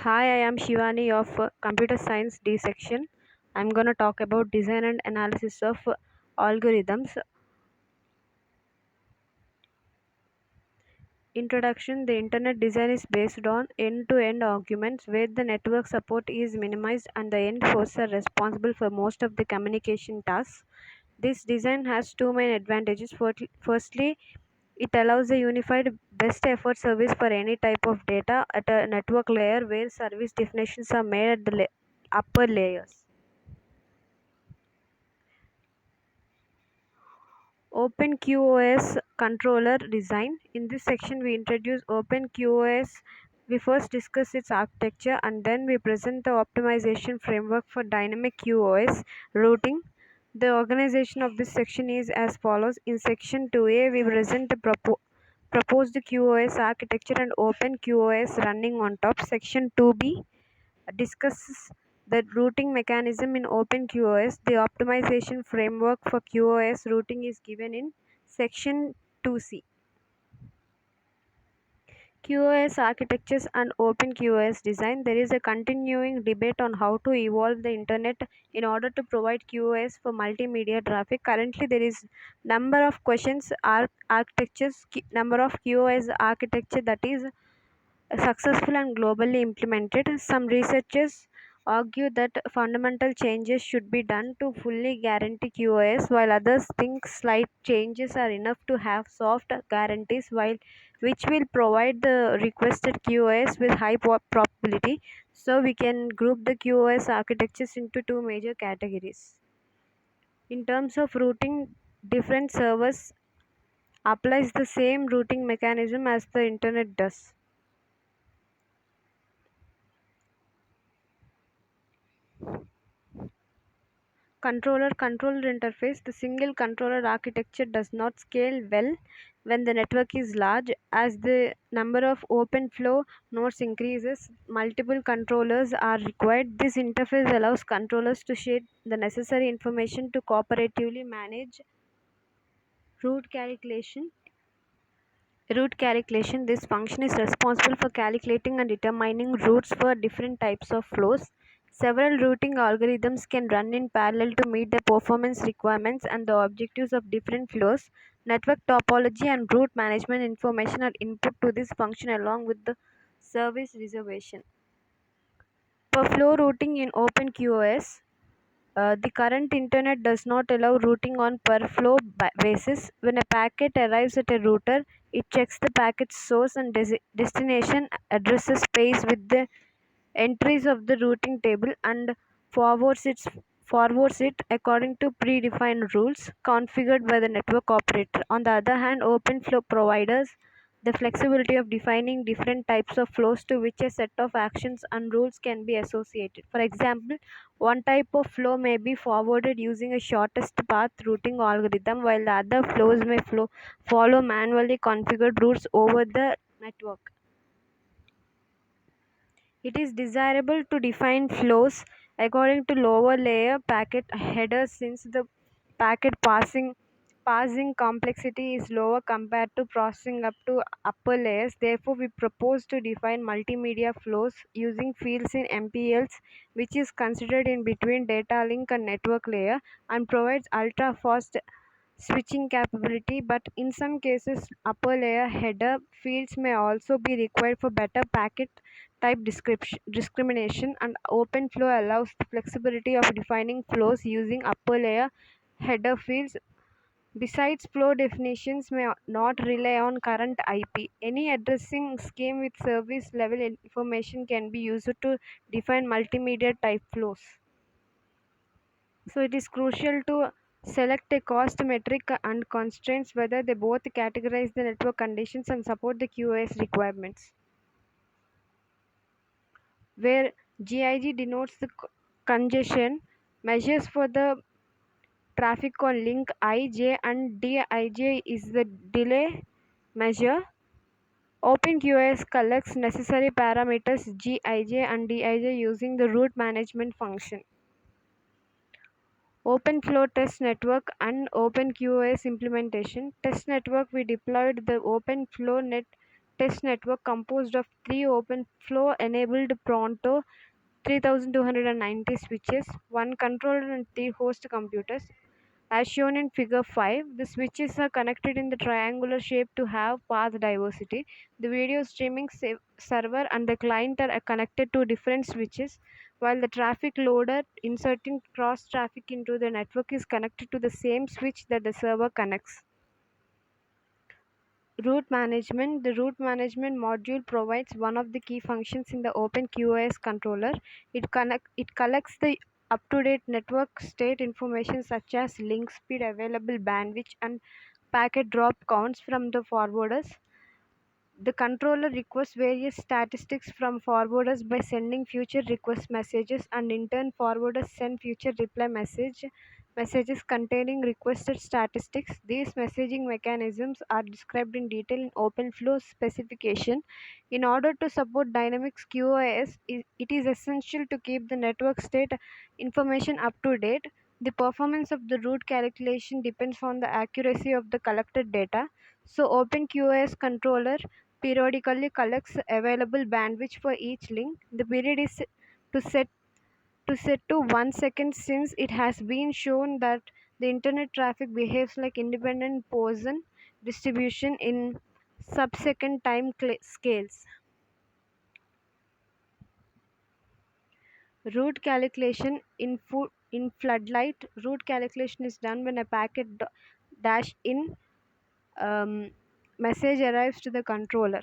Hi, I am Shivani of Computer Science D section. I'm going to talk about design and analysis of algorithms. Introduction. The internet design is based on end-to-end arguments where the network support is minimized and the end hosts are responsible for most of the communication tasks. This design has two main advantages. Firstly, it allows a unified best effort service for any type of data at a network layer where service definitions are made at the upper layers. OpenQoS controller design. In this section, we introduce OpenQoS. We first discuss its architecture and then we present the optimization framework for dynamic QoS routing. The organization of this section is as follows. In section 2A, we present the proposed QoS architecture and OpenQoS running on top. Section 2B discusses the routing mechanism in OpenQoS. The optimization framework for QoS routing is given in section 2C. QoS architectures and OpenQoS design. There is a continuing debate on how to evolve the internet in order to provide QoS for multimedia traffic. Currently, there is number of questions, architectures, number of QoS architecture that is successful and globally implemented. Some researchers argue that fundamental changes should be done to fully guarantee QoS, while others think slight changes are enough to have soft guarantees, which will provide the requested QoS with high probability. So we can group the QoS architectures into two major categories. In terms of routing, different servers applies the same routing mechanism as the internet does. Controller interface. The single controller architecture does not scale well when the network is large. As the number of open flow nodes increases, multiple controllers are required. This interface allows controllers to share the necessary information to cooperatively manage route calculation. This function is responsible for calculating and determining routes for different types of flows. Several routing algorithms can run in parallel to meet the performance requirements and the objectives of different flows. Network topology and route management information are input to this function along with the service reservation. For flow routing in OpenQoS, the current internet does not allow routing on per flow basis. When a packet arrives at a router, it checks the packet's source and destination addresses space with the entries of the routing table and forwards it according to predefined rules configured by the network operator. On the other hand, OpenFlow provides the flexibility of defining different types of flows to which a set of actions and rules can be associated. For example, one type of flow may be forwarded using a shortest path routing algorithm, while the other flows may follow manually configured routes over the network. It is desirable to define flows according to lower layer packet headers since the packet passing complexity is lower compared to processing up to upper layers. Therefore, we propose to define multimedia flows using fields in MPLs, which is considered in between data link and network layer and provides ultra fast switching capability, but in some cases upper layer header fields may also be required for better packet type discrimination, and OpenFlow allows the flexibility of defining flows using upper layer header fields. Besides, flow definitions may not rely on current IP. Any addressing scheme with service level information can be used to define multimedia type flows. So it is crucial to select a cost metric and constraints whether they both categorize the network conditions and support the QoS requirements. Where GIG denotes the congestion, measures for the traffic on link I, J and Dij is the delay measure. OpenQoS collects necessary parameters Gij and Dij using the route management function. OpenFlow test network and OpenQoS implementation. Test network, we deployed the OpenFlow net test network composed of three OpenFlow-enabled Pronto 3290 switches, one controller and three host computers. As shown in figure 5, the switches are connected in the triangular shape to have path diversity. The video streaming server and the client are connected to different switches, while the traffic loader inserting cross traffic into the network is connected to the same switch that the server connects. Route management. The route management module provides one of the key functions in the OpenQoS controller. It collects the up-to-date network state information such as link speed, available bandwidth, and packet drop counts from the forwarders. The controller requests various statistics from forwarders by sending future request messages, and in turn forwarders send future reply messages containing requested statistics. These messaging mechanisms are described in detail in OpenFlow specification. In order to support Dynamics QoS, it is essential to keep the network state information up to date. The performance of the route calculation depends on the accuracy of the collected data. So OpenQoS controller periodically collects available bandwidth for each link. The period is to set to 1 second, since it has been shown that the internet traffic behaves like independent Poisson distribution in sub-second time scales. Route calculation in Floodlight. Route calculation is done when a packet dash in message arrives to the controller.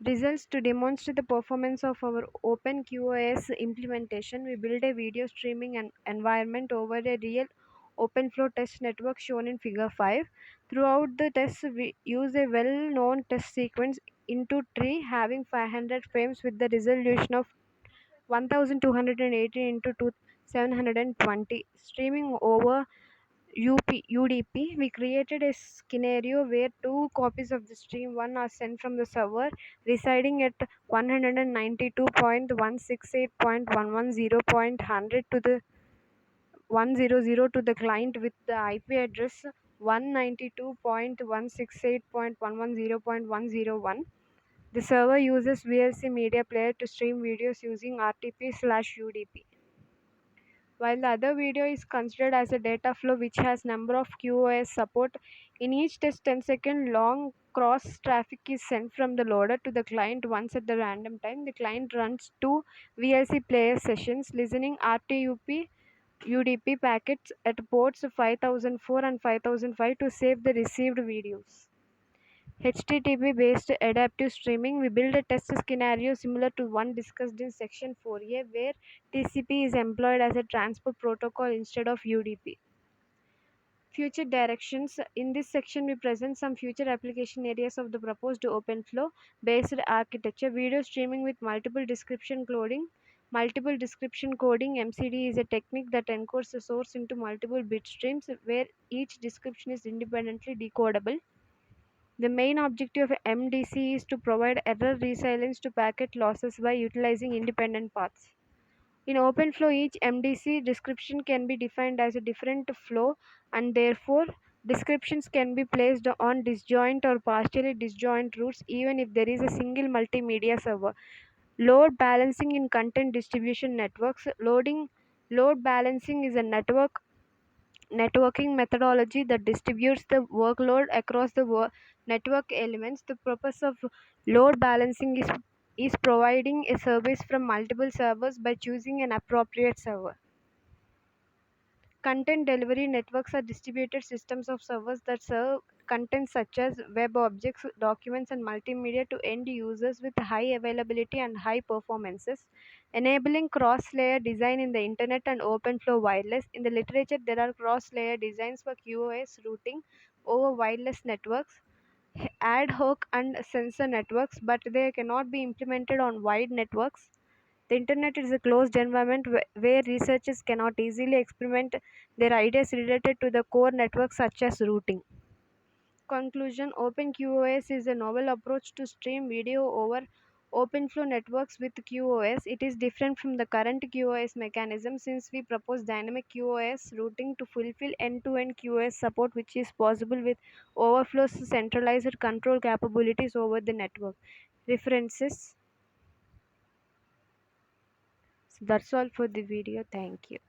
Results. To demonstrate the performance of our OpenQoS implementation, we build a video streaming environment over a real OpenFlow test network shown in figure 5. Throughout the test, we use a well-known test sequence into tree having 500 frames with the resolution of 1280 into 720. Streaming over UDP, we created a scenario where two copies of the stream one are sent from the server residing at 192.168.110.100 to the 100 to the client with the IP address 192.168.110.101. The server uses VLC media player to stream videos using RTP/UDP, while the other video is considered as a data flow which has number of QoS support. In each test, 10-second long cross traffic is sent from the loader to the client once at the random time. The client runs two VLC player sessions listening RTUP UDP packets at ports 5004 and 5005 to save the received videos. HTTP based adaptive streaming. We build a test scenario similar to one discussed in section 4a, where TCP is employed as a transport protocol instead of UDP. Future directions. In this section, we present some future application areas of the proposed OpenFlow based architecture. Video streaming with multiple description coding. Multiple description coding (MCD) is a technique that encodes the source into multiple bit streams where each description is independently decodable. The main objective of MDC is to provide error resilience to packet losses by utilizing independent paths. In OpenFlow, each MDC description can be defined as a different flow, and therefore descriptions can be placed on disjoint or partially disjoint routes even if there is a single multimedia server. Load balancing in content distribution networks. Load balancing is a networking methodology that distributes the workload across the network elements. The purpose of load balancing is providing a service from multiple servers by choosing an appropriate server. Content delivery networks are distributed systems of servers that serve content such as web objects, documents, and multimedia to end users with high availability and high performances, enabling cross-layer design in the Internet and OpenFlow wireless. In the literature, there are cross-layer designs for QoS routing over wireless networks, ad hoc and sensor networks, but they cannot be implemented on wide networks. The Internet is a closed environment where researchers cannot easily experiment their ideas related to the core network, such as routing. Conclusion. OpenQoS is a novel approach to stream video over OpenFlow networks with QoS. It is different from the current QoS mechanism since we propose dynamic QoS routing to fulfill end-to-end QoS support, which is possible with Overflow's centralized control capabilities over the network. References. So that's all for the video. Thank you.